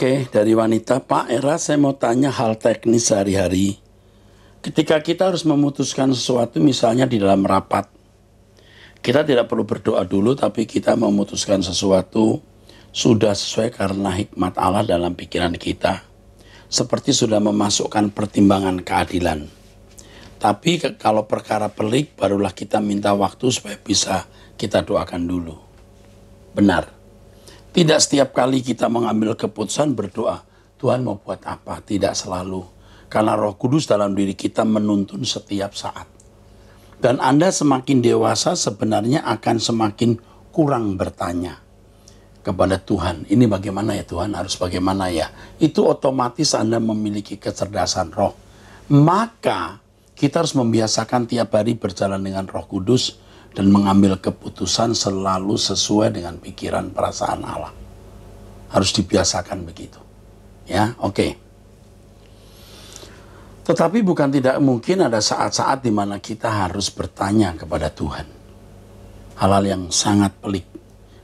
Oke, dari wanita, Pak Era, saya mau tanya hal teknis sehari-hari. Ketika kita harus memutuskan sesuatu, misalnya di dalam rapat, kita tidak perlu berdoa dulu, tapi kita memutuskan sesuatu sudah sesuai karena hikmat Allah dalam pikiran kita. Seperti sudah memasukkan pertimbangan keadilan. Tapi kalau perkara pelik, barulah kita minta waktu supaya bisa kita doakan dulu. Benar. Tidak setiap kali kita mengambil keputusan berdoa, Tuhan mau buat apa? Tidak selalu. Karena Roh Kudus dalam diri kita menuntun setiap saat. Dan Anda semakin dewasa sebenarnya akan semakin kurang bertanya kepada Tuhan. Ini bagaimana ya Tuhan? Harus bagaimana ya? Itu otomatis Anda memiliki kecerdasan roh. Maka kita harus membiasakan tiap hari berjalan dengan Roh Kudus dan mengambil keputusan selalu sesuai dengan pikiran perasaan Allah. Harus dibiasakan begitu. Ya, oke. Tetapi bukan tidak mungkin ada saat-saat di mana kita harus bertanya kepada Tuhan. Hal-hal yang sangat pelik.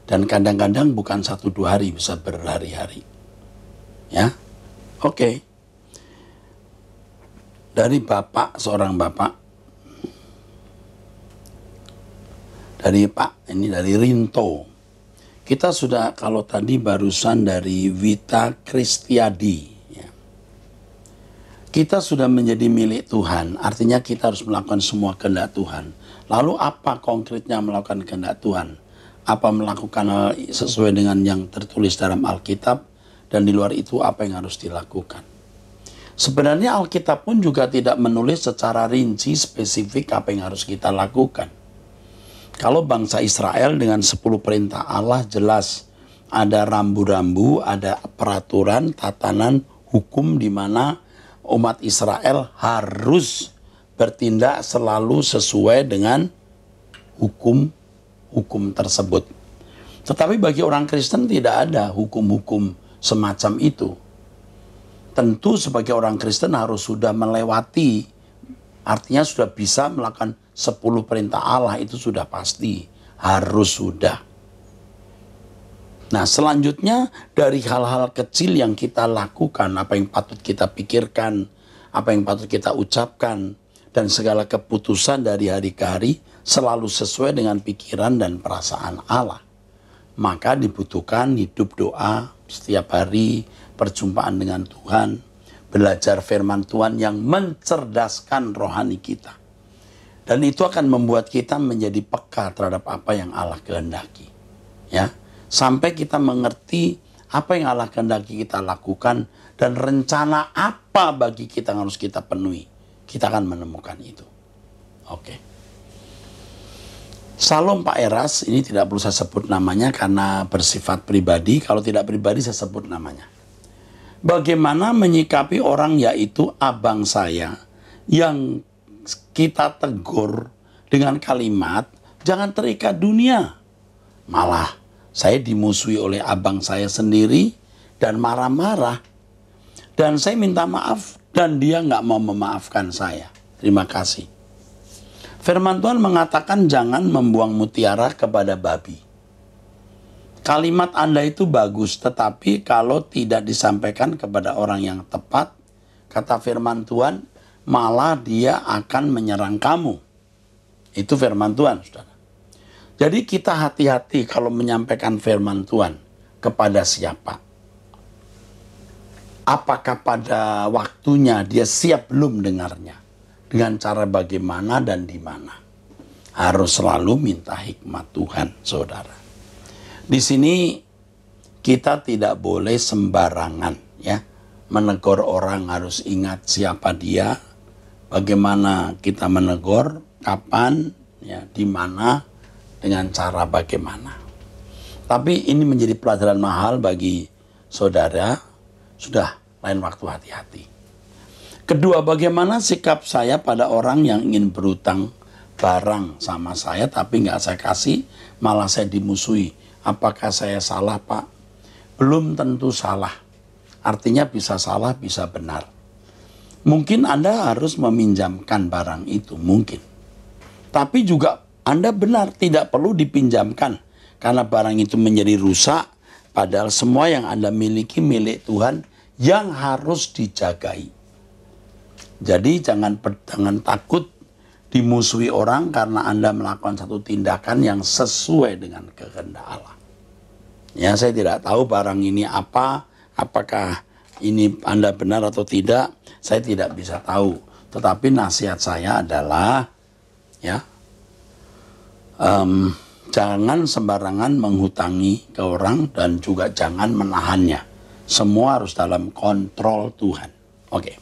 Dan kadang-kadang bukan 1-2 hari, bisa berhari-hari. Ya, oke. Dari seorang bapak, dari Rinto. Kita sudah, kalau tadi barusan dari Wita Kristiadi. Ya. Kita sudah menjadi milik Tuhan, artinya kita harus melakukan semua kehendak Tuhan. Lalu apa konkretnya melakukan kehendak Tuhan? Apa melakukan hal sesuai dengan yang tertulis dalam Alkitab, dan di luar itu apa yang harus dilakukan? Sebenarnya Alkitab pun juga tidak menulis secara rinci spesifik apa yang harus kita lakukan. Kalau bangsa Israel dengan 10 perintah Allah jelas ada rambu-rambu, ada peraturan, tatanan, hukum di mana umat Israel harus bertindak selalu sesuai dengan hukum tersebut. Tetapi bagi orang Kristen tidak ada hukum-hukum semacam itu. Tentu sebagai orang Kristen harus sudah melewati, artinya sudah bisa melakukan 10 perintah Allah, itu sudah pasti, harus sudah. Nah selanjutnya dari hal-hal kecil yang kita lakukan, apa yang patut kita pikirkan, apa yang patut kita ucapkan, dan segala keputusan dari hari ke hari selalu sesuai dengan pikiran dan perasaan Allah. Maka dibutuhkan hidup doa setiap hari, perjumpaan dengan Tuhan, belajar firman Tuhan yang mencerdaskan rohani kita. Dan itu akan membuat kita menjadi peka terhadap apa yang Allah kehendaki. Ya, sampai kita mengerti apa yang Allah kehendaki kita lakukan dan rencana apa bagi kita yang harus kita penuhi. Kita akan menemukan itu. Oke. Salom Pak Eras, ini tidak perlu saya sebut namanya karena bersifat pribadi. Kalau tidak pribadi saya sebut namanya. Bagaimana menyikapi orang yaitu abang saya yang kita tegur dengan kalimat, jangan terikat dunia. Malah saya dimusuhi oleh abang saya sendiri dan marah-marah. Dan saya minta maaf dan dia nggak mau memaafkan saya. Terima kasih. Firman Tuhan mengatakan jangan membuang mutiara kepada babi. Kalimat Anda itu bagus, tetapi kalau tidak disampaikan kepada orang yang tepat, kata firman Tuhan, malah dia akan menyerang kamu. Itu firman Tuhan, saudara. Jadi kita hati-hati kalau menyampaikan firman Tuhan kepada siapa. Apakah pada waktunya dia siap belum dengarnya? Dengan cara bagaimana dan di mana? Harus selalu minta hikmat Tuhan, saudara. Di sini kita tidak boleh sembarangan, ya. Menegur orang harus ingat siapa dia, bagaimana kita menegur, kapan, ya, di mana, dengan cara bagaimana. Tapi ini menjadi pelajaran mahal bagi saudara, sudah lain waktu hati-hati. Kedua, bagaimana sikap saya pada orang yang ingin berutang barang sama saya tapi nggak saya kasih, malah saya dimusuhi. Apakah saya salah, Pak? Belum tentu salah. Artinya bisa salah, bisa benar. Mungkin Anda harus meminjamkan barang itu, mungkin. Tapi juga Anda benar, tidak perlu dipinjamkan. Karena barang itu menjadi rusak, Padahal semua yang Anda miliki milik Tuhan yang harus dijagai. Jadi jangan takut dimusuhi orang karena Anda melakukan satu tindakan yang sesuai dengan kehendak Allah. Ya, saya tidak tahu barang ini apa, apakah ini Anda benar atau tidak, saya tidak bisa tahu. Tetapi nasihat saya adalah, ya, jangan sembarangan menghutangi ke orang dan juga jangan menahannya. Semua harus dalam kontrol Tuhan. Oke.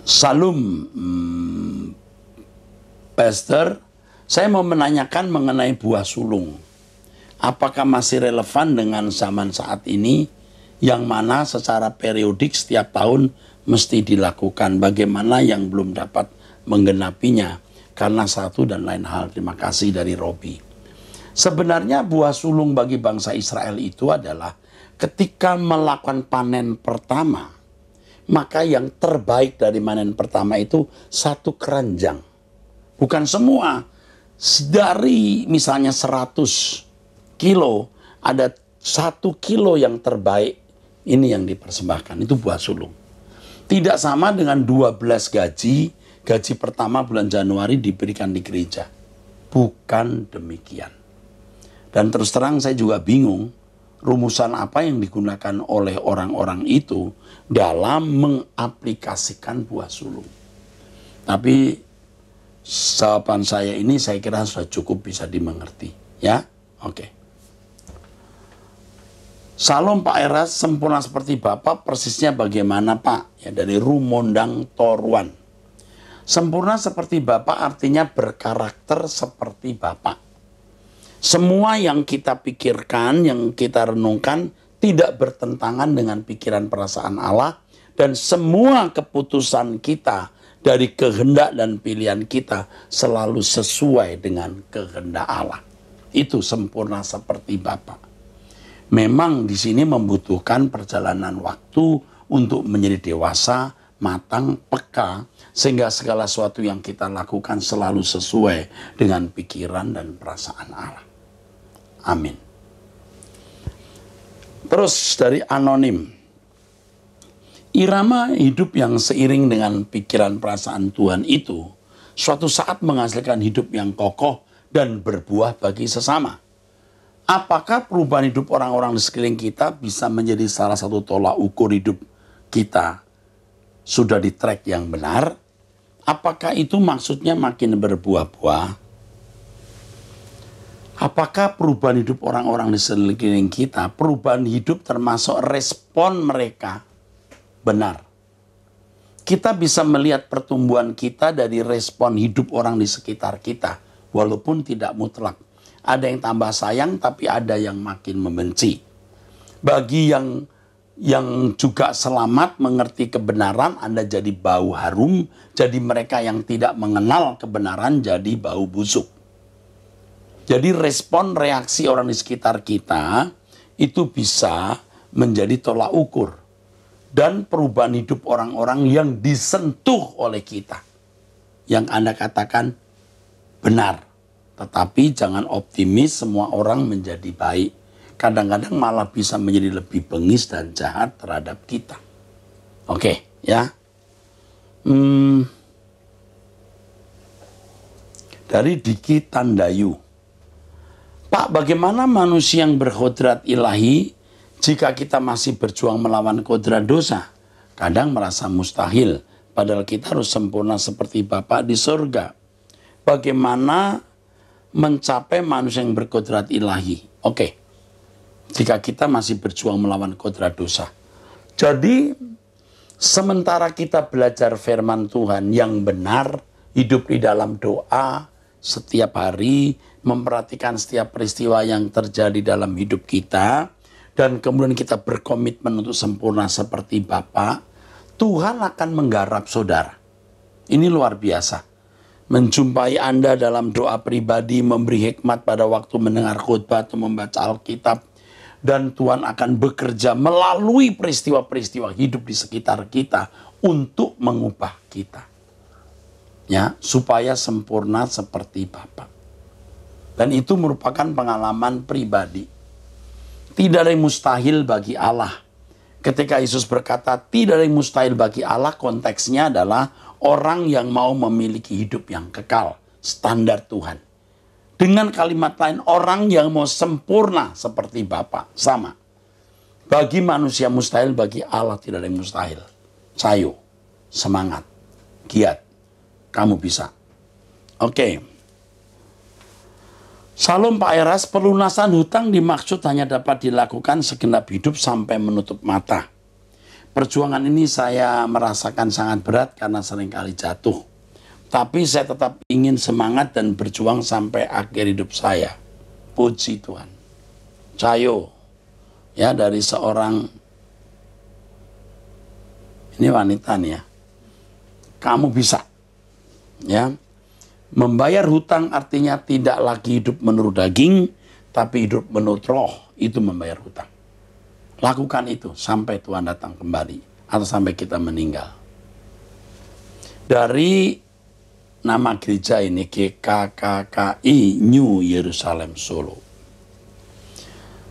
Salam, Pastor. Saya mau menanyakan mengenai buah sulung. Apakah masih relevan dengan zaman saat ini? Yang mana secara periodik setiap tahun mesti dilakukan. Bagaimana yang belum dapat menggenapinya? Karena satu dan lain hal. Terima kasih dari Robi. Sebenarnya buah sulung bagi bangsa Israel itu adalah ketika melakukan panen pertama, maka yang terbaik dari panen pertama itu satu keranjang. Bukan semua. Dari misalnya 100 kilo, ada 1 kilo yang terbaik. Ini yang dipersembahkan, itu buah sulung. Tidak sama dengan 12 gaji. Gaji pertama bulan Januari diberikan di gereja. Bukan demikian. Dan terus terang saya juga bingung rumusan apa yang digunakan oleh orang-orang itu dalam mengaplikasikan buah sulung. Tapi jawaban saya ini saya kira sudah cukup bisa dimengerti. Ya, oke. Salam Pak Eras, sempurna seperti Bapak, persisnya bagaimana Pak? Ya, dari Rumondang Toruan. Sempurna seperti Bapak artinya berkarakter seperti Bapak. Semua yang kita pikirkan, yang kita renungkan, tidak bertentangan dengan pikiran perasaan Allah. Dan semua keputusan kita dari kehendak dan pilihan kita selalu sesuai dengan kehendak Allah. Itu sempurna seperti Bapa. Memang di sini membutuhkan perjalanan waktu untuk menjadi dewasa, matang, peka, sehingga segala sesuatu yang kita lakukan selalu sesuai dengan pikiran dan perasaan Allah. Amin. Terus dari anonim. Irama hidup yang seiring dengan pikiran perasaan Tuhan itu suatu saat menghasilkan hidup yang kokoh dan berbuah bagi sesama. Apakah perubahan hidup orang-orang di sekeliling kita bisa menjadi salah satu tolak ukur hidup kita sudah di track yang benar? Apakah itu maksudnya makin berbuah-buah? Apakah perubahan hidup orang-orang di sekeliling kita, perubahan hidup termasuk respon mereka benar? Kita bisa melihat pertumbuhan kita dari respon hidup orang di sekitar kita, walaupun tidak mutlak. Ada yang tambah sayang, tapi ada yang makin membenci. Bagi yang juga selamat mengerti kebenaran, Anda jadi bau harum. Jadi mereka yang tidak mengenal kebenaran jadi bau busuk. Jadi respon reaksi orang di sekitar kita itu bisa menjadi tolak ukur. Dan perubahan hidup orang-orang yang disentuh oleh kita. Yang Anda katakan benar. Tetapi jangan optimis semua orang menjadi baik. Kadang-kadang malah bisa menjadi lebih bengis dan jahat terhadap kita. Oke, ya. Dari Diki Tandayu. Pak, bagaimana manusia yang berkodrat ilahi jika kita masih berjuang melawan kodrat dosa? Kadang merasa mustahil, padahal kita harus sempurna seperti Bapa di surga. Bagaimana mencapai manusia yang berkodrat ilahi? Oke, jika kita masih berjuang melawan kodrat dosa. Jadi, sementara kita belajar firman Tuhan yang benar, hidup di dalam doa setiap hari, memperhatikan setiap peristiwa yang terjadi dalam hidup kita, dan kemudian kita berkomitmen untuk sempurna seperti Bapa, Tuhan akan menggarap saudara. Ini luar biasa. Menjumpai Anda dalam doa pribadi, memberi hikmat pada waktu mendengar khotbah atau membaca Alkitab, dan Tuhan akan bekerja melalui peristiwa-peristiwa hidup di sekitar kita untuk mengubah kita. Ya, supaya sempurna seperti Bapa. Dan itu merupakan pengalaman pribadi. Tidak ada yang mustahil bagi Allah. Ketika Yesus berkata tidak ada yang mustahil bagi Allah, konteksnya adalah orang yang mau memiliki hidup yang kekal, standar Tuhan. Dengan kalimat lain, orang yang mau sempurna seperti Bapa, sama. Bagi manusia mustahil, bagi Allah tidak ada yang mustahil. Sayo, semangat, giat, kamu bisa. Oke. Salam Pak Eras, pelunasan hutang dimaksud hanya dapat dilakukan segenap hidup sampai menutup mata. Perjuangan ini saya merasakan sangat berat karena seringkali jatuh. Tapi saya tetap ingin semangat dan berjuang sampai akhir hidup saya. Puji Tuhan. Cayo, ya, dari seorang, ini wanita nih ya. Kamu bisa, ya. Membayar hutang artinya tidak lagi hidup menurut daging, tapi hidup menurut roh, itu membayar hutang. Lakukan itu sampai Tuhan datang kembali, atau sampai kita meninggal. Dari nama gereja ini, GKKKI New Yerusalem Solo.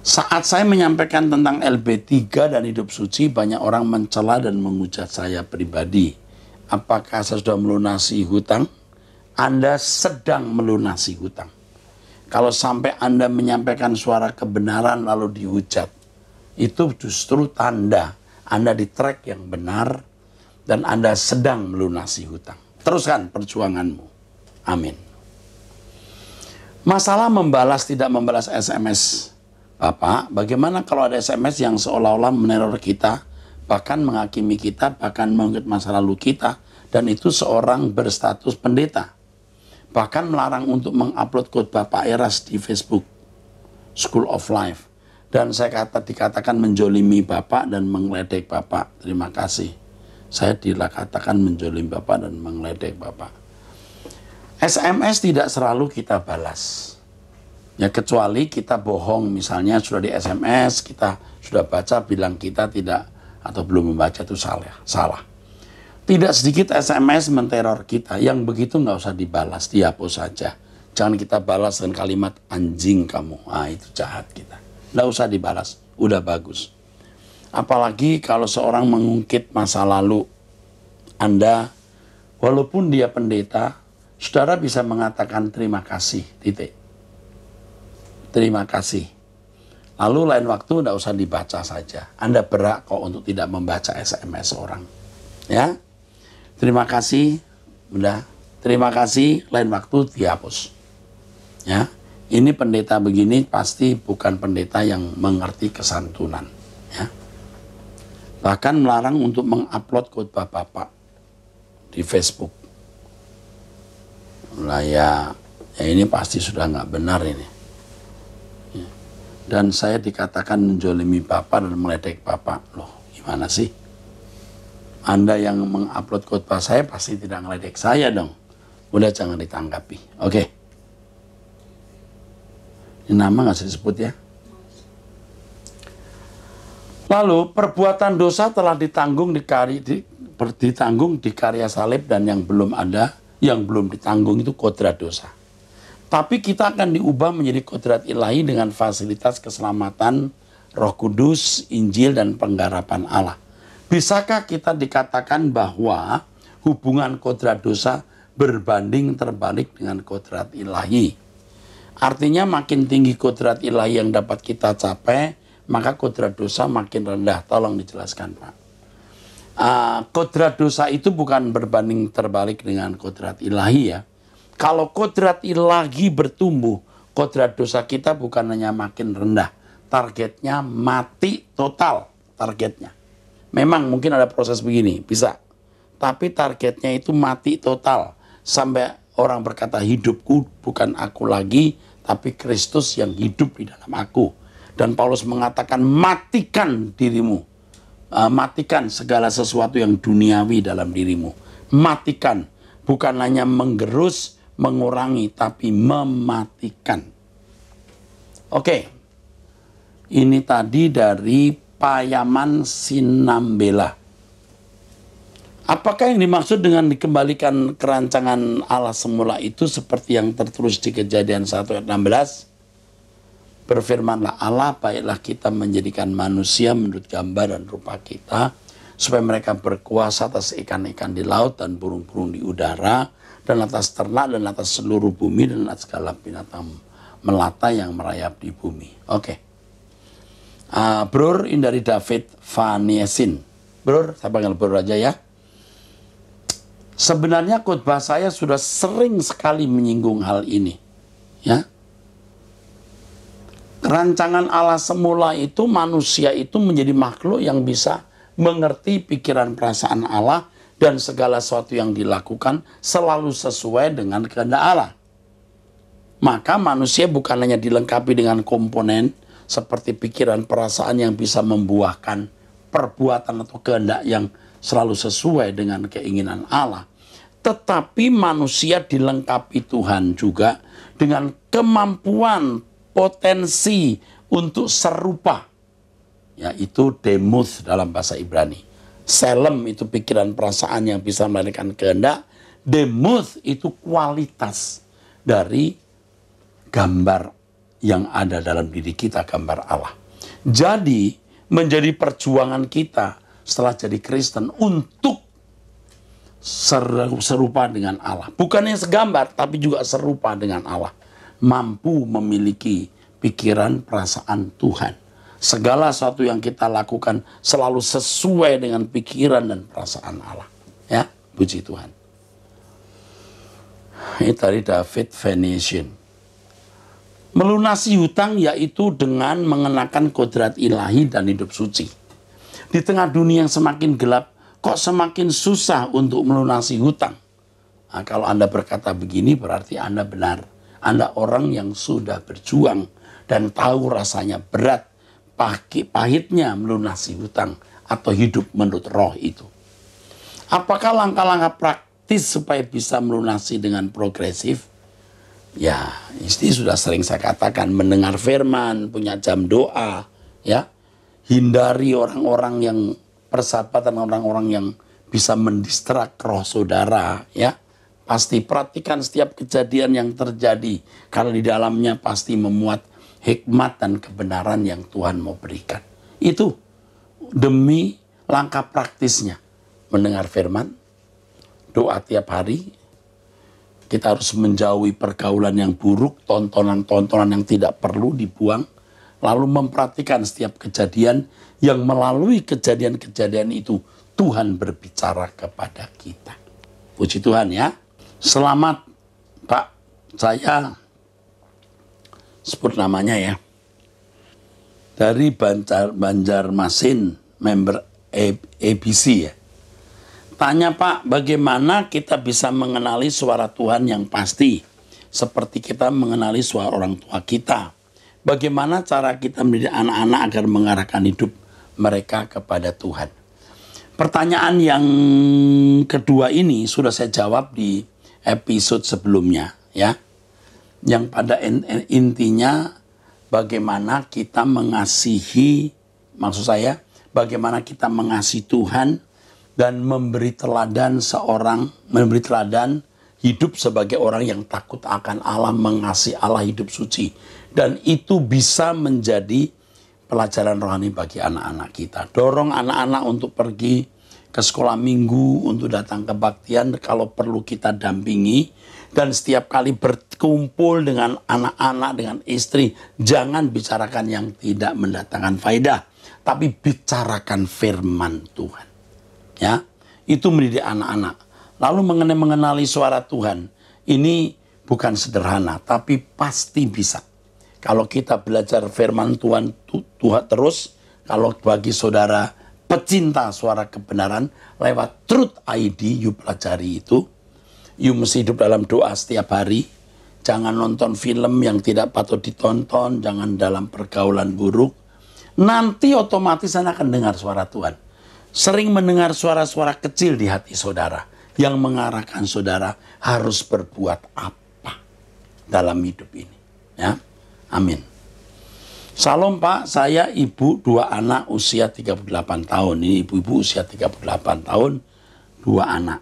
Saat saya menyampaikan tentang LB3 dan hidup suci, banyak orang mencela dan menghujat saya pribadi. Apakah saya sudah melunasi hutang? Anda sedang melunasi hutang. Kalau sampai Anda menyampaikan suara kebenaran lalu dihujat, itu justru tanda Anda di track yang benar dan Anda sedang melunasi hutang. Teruskan perjuanganmu. Amin. Masalah membalas tidak membalas SMS. Bapak, bagaimana kalau ada SMS yang seolah-olah meneror kita, bahkan menghakimi kita, bahkan mengungkit masa lalu kita, dan itu seorang berstatus pendeta. Bahkan melarang untuk mengupload khotbah Pak Eras di Facebook, School of Life. Dan saya dikatakan menjolimi Bapak dan mengledek Bapak. Terima kasih. Saya dikatakan menjolimi Bapak dan mengledek Bapak. SMS tidak selalu kita balas. Ya, kecuali kita bohong, misalnya sudah di SMS, kita sudah baca, bilang kita tidak atau belum membaca, itu salah. Tidak sedikit SMS menteror kita, yang begitu nggak usah dibalas, dihapus saja. Jangan kita balas dengan kalimat anjing kamu, itu jahat kita. Nggak usah dibalas, udah bagus. Apalagi kalau seorang mengungkit masa lalu Anda, walaupun dia pendeta, saudara bisa mengatakan terima kasih, titik. Terima kasih. Lalu lain waktu nggak usah dibaca saja. Anda berhak kok untuk tidak membaca SMS orang. Ya. Terima kasih, udah. Terima kasih, lain waktu dihapus. Ya, ini pendeta begini pasti bukan pendeta yang mengerti kesantunan. Ya, bahkan melarang untuk mengupload khotbah Bapak di Facebook. Lah ya ini pasti sudah nggak benar ini. Ya. Dan saya dikatakan menjolimi Bapak dan meledek Bapak. Loh, gimana sih? Anda yang mengupload khotbah saya pasti tidak ngeledek saya dong. Udah jangan ditanggapi. Oke. Ini nama nggak usah disebut ya. Lalu perbuatan dosa telah ditanggung di karya salib, dan yang belum ditanggung itu kodrat dosa. Tapi kita akan diubah menjadi kodrat ilahi dengan fasilitas keselamatan, Roh Kudus, Injil, dan penggarapan Allah. Bisakah kita dikatakan bahwa hubungan kodrat dosa berbanding terbalik dengan kodrat ilahi? Artinya makin tinggi kodrat ilahi yang dapat kita capai, maka kodrat dosa makin rendah. Tolong dijelaskan, Pak. Kodrat dosa itu bukan berbanding terbalik dengan kodrat ilahi ya. Kalau kodrat ilahi bertumbuh, kodrat dosa kita bukan hanya makin rendah. Targetnya mati total, targetnya. Memang mungkin ada proses begini, bisa. Tapi targetnya itu mati total. Sampai orang berkata hidupku bukan aku lagi, tapi Kristus yang hidup di dalam aku. Dan Paulus mengatakan matikan dirimu. Matikan segala sesuatu yang duniawi dalam dirimu. Matikan. Bukan hanya menggerus, mengurangi, tapi mematikan. Oke. Ini tadi dari Payaman Sinambela. Apakah yang dimaksud dengan dikembalikan kerancangan Allah semula itu seperti yang tertulis di Kejadian 1 ayat 16? Berfirmanlah Allah, baiklah kita menjadikan manusia menurut gambar dan rupa kita, supaya mereka berkuasa atas ikan-ikan di laut dan burung-burung di udara, dan atas ternak dan atas seluruh bumi, dan atas segala binatang melata yang merayap di bumi. Oke. Bror, ini dari David Vaniesin. Bror, saya panggil Bror aja ya. Sebenarnya khotbah saya sudah sering sekali menyinggung hal ini. Ya. Rancangan Allah semula itu, manusia itu menjadi makhluk yang bisa mengerti pikiran perasaan Allah, dan segala sesuatu yang dilakukan selalu sesuai dengan kehendak Allah. Maka manusia bukan hanya dilengkapi dengan komponen seperti pikiran perasaan yang bisa membuahkan perbuatan atau kehendak yang selalu sesuai dengan keinginan Allah, tetapi manusia dilengkapi Tuhan juga dengan kemampuan potensi untuk serupa, yaitu demuth dalam bahasa Ibrani. Selem itu pikiran perasaan yang bisa melahirkan kehendak, demuth itu kualitas dari gambar yang ada dalam diri kita, gambar Allah. Jadi menjadi perjuangan kita setelah jadi Kristen untuk serupa dengan Allah. Bukannya segambar, tapi juga serupa dengan Allah. Mampu memiliki pikiran perasaan Tuhan. Segala sesuatu yang kita lakukan selalu sesuai dengan pikiran dan perasaan Allah. Ya, puji Tuhan. Ini dari David Vaniesin. Melunasi hutang yaitu dengan mengenakan kodrat ilahi dan hidup suci. Di tengah dunia yang semakin gelap, kok semakin susah untuk melunasi hutang? Nah, kalau Anda berkata begini berarti Anda benar. Anda orang yang sudah berjuang dan tahu rasanya berat, pahitnya melunasi hutang atau hidup menurut roh itu. Apakah langkah-langkah praktis supaya bisa melunasi dengan progresif? Ya, ini sudah sering saya katakan, mendengar firman, punya jam doa, ya. Hindari orang-orang yang persahabatan, orang-orang yang bisa mendistrak roh saudara, ya. Pasti perhatikan setiap kejadian yang terjadi, karena di dalamnya pasti memuat hikmat dan kebenaran yang Tuhan mau berikan. Itu demi langkah praktisnya. Mendengar firman, doa tiap hari. Kita harus menjauhi pergaulan yang buruk, tontonan-tontonan yang tidak perlu dibuang. Lalu memperhatikan setiap kejadian yang melalui kejadian-kejadian itu Tuhan berbicara kepada kita. Puji Tuhan ya. Selamat Pak, saya sebut namanya ya. Dari Banjarmasin, member ABC ya. Tanya Pak, bagaimana kita bisa mengenali suara Tuhan yang pasti? Seperti kita mengenali suara orang tua kita. Bagaimana cara kita mendidik anak-anak agar mengarahkan hidup mereka kepada Tuhan? Pertanyaan yang kedua ini sudah saya jawab di episode sebelumnya, ya. Yang pada intinya bagaimana kita mengasihi, maksud saya, bagaimana kita mengasihi Tuhan dan memberi teladan hidup sebagai orang yang takut akan Allah, mengasihi Allah, hidup suci. Dan itu bisa menjadi pelajaran rohani bagi anak-anak kita. Dorong anak-anak untuk pergi ke sekolah minggu, untuk datang kebaktian kalau perlu kita dampingi. Dan setiap kali berkumpul dengan anak-anak, dengan istri, jangan bicarakan yang tidak mendatangkan faedah, tapi bicarakan firman Tuhan. Ya, itu mendidik anak-anak. Lalu mengenali suara Tuhan, ini bukan sederhana, tapi pasti bisa. Kalau kita belajar firman Tuhan terus, kalau bagi saudara pecinta suara kebenaran, lewat Truth ID, you pelajari itu. You mesti hidup dalam doa setiap hari. Jangan nonton film yang tidak patut ditonton, jangan dalam pergaulan buruk. Nanti otomatis Anda akan dengar suara Tuhan. Sering mendengar suara-suara kecil di hati saudara yang mengarahkan saudara harus berbuat apa dalam hidup ini. Ya, amin. Salam Pak, saya ibu 2 anak usia 38 tahun. Ini ibu-ibu usia 38 tahun, 2 anak.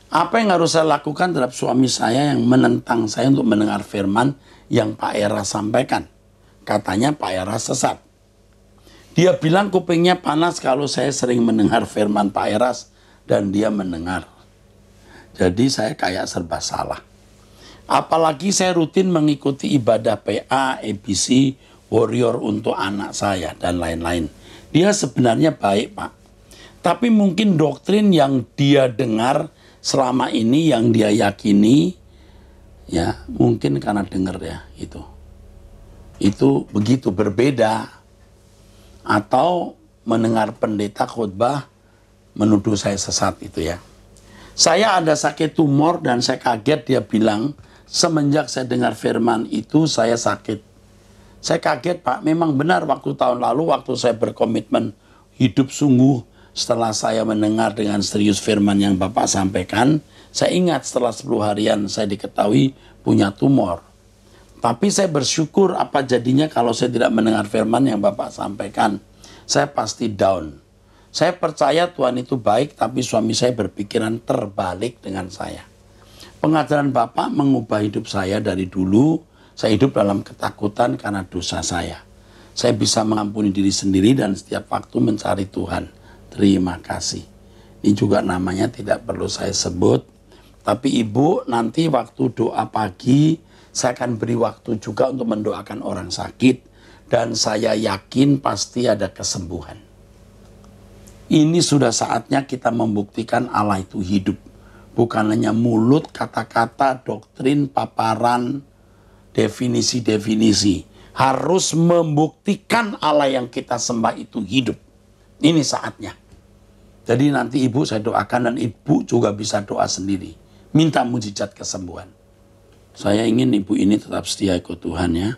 Apa yang harus saya lakukan terhadap suami saya yang menentang saya untuk mendengar firman yang Pak Era sampaikan? katanya Pak Era sesat. Dia bilang kupingnya panas kalau saya sering mendengar firman Pak Eras dan dia mendengar. Jadi saya kayak serba salah. Apalagi saya rutin mengikuti ibadah PA, ABC, Warrior untuk anak saya dan lain-lain. Dia sebenarnya baik, Pak. Tapi mungkin doktrin yang dia dengar selama ini, yang dia yakini, ya mungkin karena dengar ya itu. Itu begitu berbeda. Atau mendengar pendeta khutbah menuduh saya sesat itu ya. Saya ada sakit tumor dan saya kaget dia bilang, semenjak saya dengar firman itu saya sakit. Saya kaget Pak, memang benar waktu tahun lalu waktu saya berkomitmen hidup sungguh setelah saya mendengar dengan serius firman yang Bapak sampaikan, saya ingat setelah 10 harian saya diketahui punya tumor. Tapi saya bersyukur apa jadinya kalau saya tidak mendengar firman yang Bapak sampaikan. Saya pasti down. Saya percaya Tuhan itu baik, tapi suami saya berpikiran terbalik dengan saya. Pengajaran Bapak mengubah hidup saya dari dulu. Saya hidup dalam ketakutan karena dosa saya. Saya bisa mengampuni diri sendiri dan setiap waktu mencari Tuhan. Terima kasih. Ini juga namanya tidak perlu saya sebut. Tapi Ibu nanti waktu doa pagi, saya akan beri waktu juga untuk mendoakan orang sakit. Dan saya yakin pasti ada kesembuhan. Ini sudah saatnya kita membuktikan Allah itu hidup. Bukan hanya mulut, kata-kata, doktrin, paparan, definisi-definisi. Harus membuktikan Allah yang kita sembah itu hidup. Ini saatnya. Jadi nanti Ibu saya doakan dan Ibu juga bisa doa sendiri. Minta mujizat kesembuhan. Saya ingin Ibu ini tetap setia ikut Tuhan ya.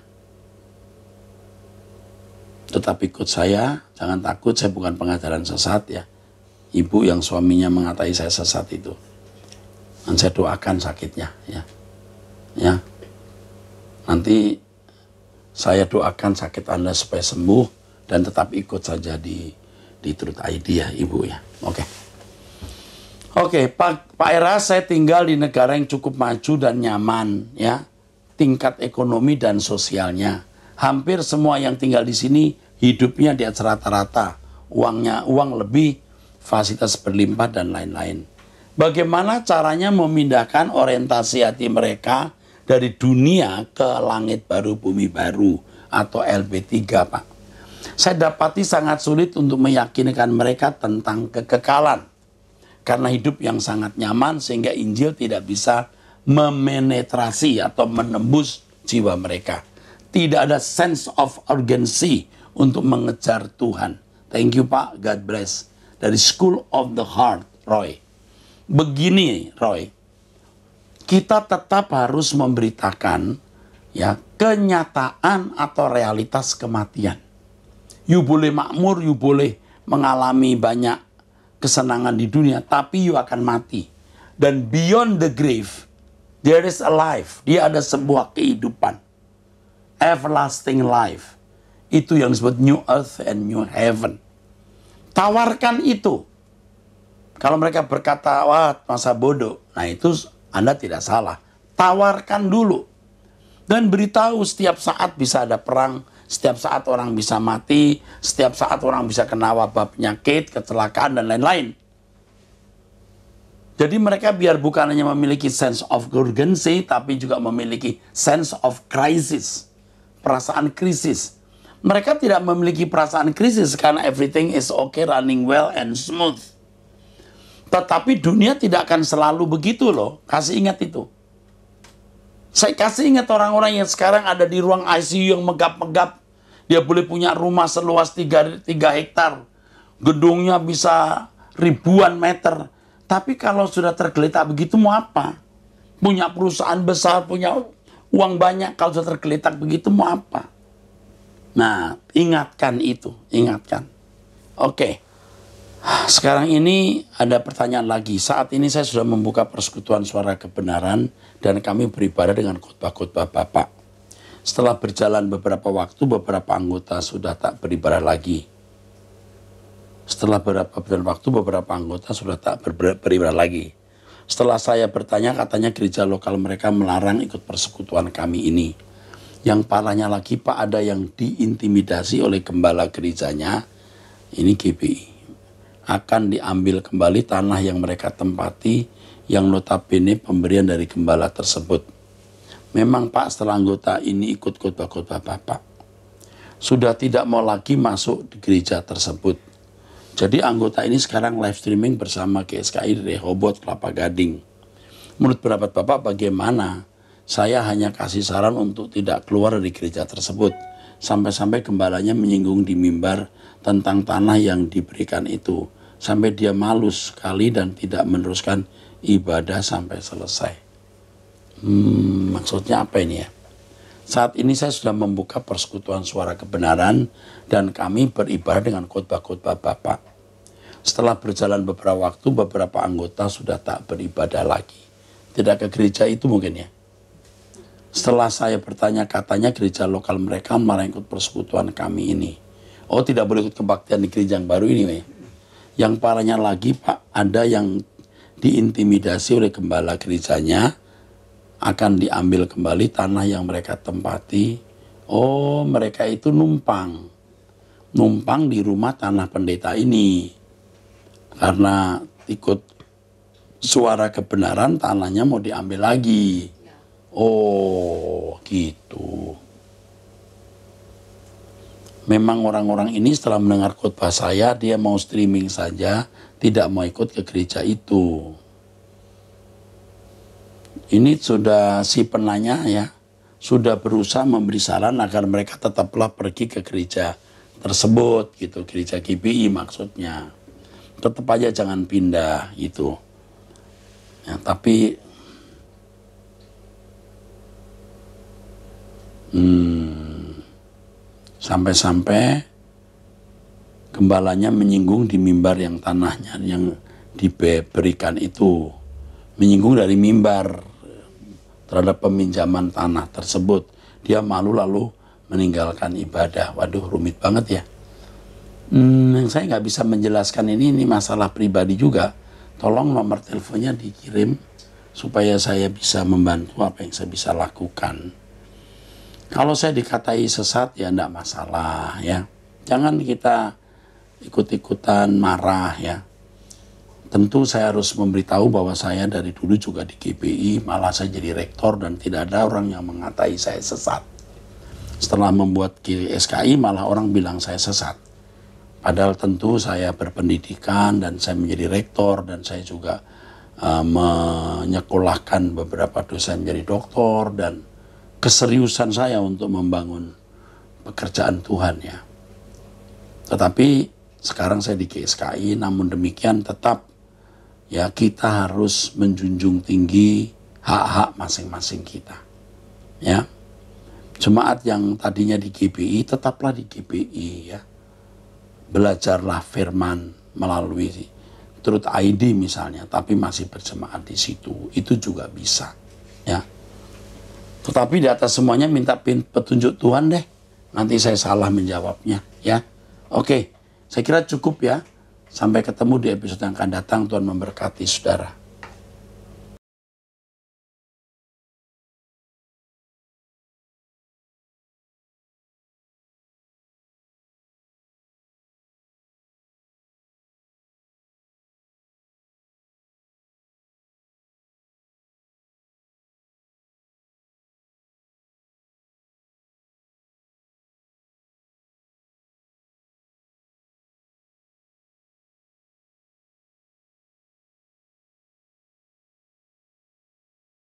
Tetap ikut saya, jangan takut saya bukan pengajaran sesat ya. Ibu yang suaminya mengatai saya sesat itu. Dan saya doakan sakitnya ya. Ya. Nanti saya doakan sakit Anda supaya sembuh dan tetap ikut saja di Truth ID ya Ibu ya. Oke. Oke, Pak Era, saya tinggal di negara yang cukup maju dan nyaman ya. Tingkat ekonomi dan sosialnya. Hampir semua yang tinggal di sini hidupnya di atas rata-rata. Uang lebih, fasilitas berlimpah dan lain-lain. Bagaimana caranya memindahkan orientasi hati mereka dari dunia ke langit baru, bumi baru atau LB3, Pak? Saya dapati sangat sulit untuk meyakinkan mereka tentang kekekalan. Karena hidup yang sangat nyaman sehingga Injil tidak bisa memenetrasi atau menembus jiwa mereka. Tidak ada sense of urgency untuk mengejar Tuhan. Thank you Pak, God bless. Dari School of the Heart, Roy. Begini Roy, kita tetap harus memberitakan ya kenyataan atau realitas kematian. You boleh makmur, you boleh mengalami banyak kesenangan di dunia, tapi you akan mati. Dan beyond the grave, there is a life. Dia ada sebuah kehidupan. Everlasting life. Itu yang disebut new earth and new heaven. Tawarkan itu. Kalau mereka berkata, wah masa bodoh. Nah itu Anda tidak salah. Tawarkan dulu. Dan beritahu setiap saat bisa ada perang. Setiap saat orang bisa mati. Setiap saat orang bisa kena wabah penyakit, kecelakaan dan lain-lain. Jadi mereka biar bukan hanya memiliki sense of urgency, tapi juga memiliki sense of crisis. Perasaan krisis. Mereka tidak memiliki perasaan krisis karena everything is okay, running well and smooth. Tetapi dunia tidak akan selalu begitu loh. Kasih ingat itu. Saya kasih ingat orang-orang yang sekarang ada di ruang ICU yang megap-megap. Dia boleh punya rumah seluas 3 hektar. Gedungnya bisa ribuan meter. Tapi kalau sudah tergeletak begitu mau apa? Punya perusahaan besar, punya uang banyak, kalau sudah tergeletak begitu mau apa? Nah, ingatkan itu, ingatkan. Oke. Sekarang ini ada pertanyaan lagi. Saat ini saya sudah membuka persekutuan suara kebenaran dan kami beribadah dengan khotbah-khotbah Bapak. Setelah berjalan beberapa waktu, beberapa anggota sudah tak beribadah lagi. Setelah beberapa waktu, beberapa anggota sudah tak beribadah lagi. Setelah saya bertanya, katanya gereja lokal mereka melarang ikut persekutuan kami ini. Yang parahnya lagi Pak, ada yang diintimidasi oleh gembala gerejanya, ini GBI. Akan diambil kembali tanah yang mereka tempati, yang notabene pemberian dari gembala tersebut. Memang Pak, setelah anggota ini ikut khotbah-khotbah Bapak, sudah tidak mau lagi masuk di gereja tersebut. Jadi anggota ini sekarang live streaming bersama GSKI Rehoboth Kelapa Gading. Menurut pendapat Bapak bagaimana? Saya hanya kasih saran untuk tidak keluar dari gereja tersebut. Sampai-sampai gembalanya menyinggung di mimbar tentang tanah yang diberikan itu. Sampai dia malu sekali dan tidak meneruskan ibadah sampai selesai. Maksudnya apa ini ya? Saat ini saya sudah membuka persekutuan suara kebenaran dan kami beribadah dengan khotbah-khotbah Bapak. Setelah berjalan beberapa waktu, beberapa anggota sudah tak beribadah lagi. Tidak ke gereja itu mungkin ya. Setelah saya bertanya, katanya gereja lokal mereka malah ikut persekutuan kami ini. Oh, tidak boleh ikut kebaktian di gereja yang baru ini, weh. Yang parahnya lagi Pak, ada yang diintimidasi oleh gembala gerejanya, akan diambil kembali tanah yang mereka tempati. Oh, mereka itu numpang di rumah tanah pendeta ini. Karena ikut suara kebenaran, tanahnya mau diambil lagi. Oh, gitu. Memang orang-orang ini setelah mendengar khotbah saya, dia mau streaming saja, tidak mau ikut ke gereja itu. Ini sudah si penanya ya, sudah berusaha memberi saran agar mereka tetaplah pergi ke gereja tersebut, gitu, gereja GBI maksudnya. Tetap aja jangan pindah, gitu. Ya, tapi sampai-sampai gembalanya menyinggung di mimbar yang tanahnya yang diberikan itu, menyinggung dari mimbar terhadap peminjaman tanah tersebut. Dia malu lalu meninggalkan ibadah. Waduh, rumit banget ya. Saya nggak bisa menjelaskan ini masalah pribadi juga. Tolong nomor teleponnya dikirim supaya saya bisa membantu apa yang saya bisa lakukan. Kalau saya dikatai sesat ya enggak masalah ya. Jangan kita ikut-ikutan marah ya. Tentu saya harus memberitahu bahwa saya dari dulu juga di GBI, malah saya jadi rektor dan tidak ada orang yang mengatai saya sesat. Setelah membuat GSKI malah orang bilang saya sesat. Padahal tentu saya berpendidikan dan saya menjadi rektor dan saya juga menyekolahkan beberapa dosen menjadi doktor dan keseriusan saya untuk membangun pekerjaan Tuhan ya. Tetapi sekarang saya di GSKI, namun demikian tetap ya kita harus menjunjung tinggi hak-hak masing-masing kita. Ya. Jemaat yang tadinya di GBI tetaplah di GBI ya. Belajarlah firman melalui Truth ID misalnya, tapi masih berjemaat di situ. Itu juga bisa ya. Tetapi di atas semuanya minta petunjuk Tuhan deh. Nanti saya salah menjawabnya ya. Oke, saya kira cukup ya. Sampai ketemu di episode yang akan datang. Tuhan memberkati saudara.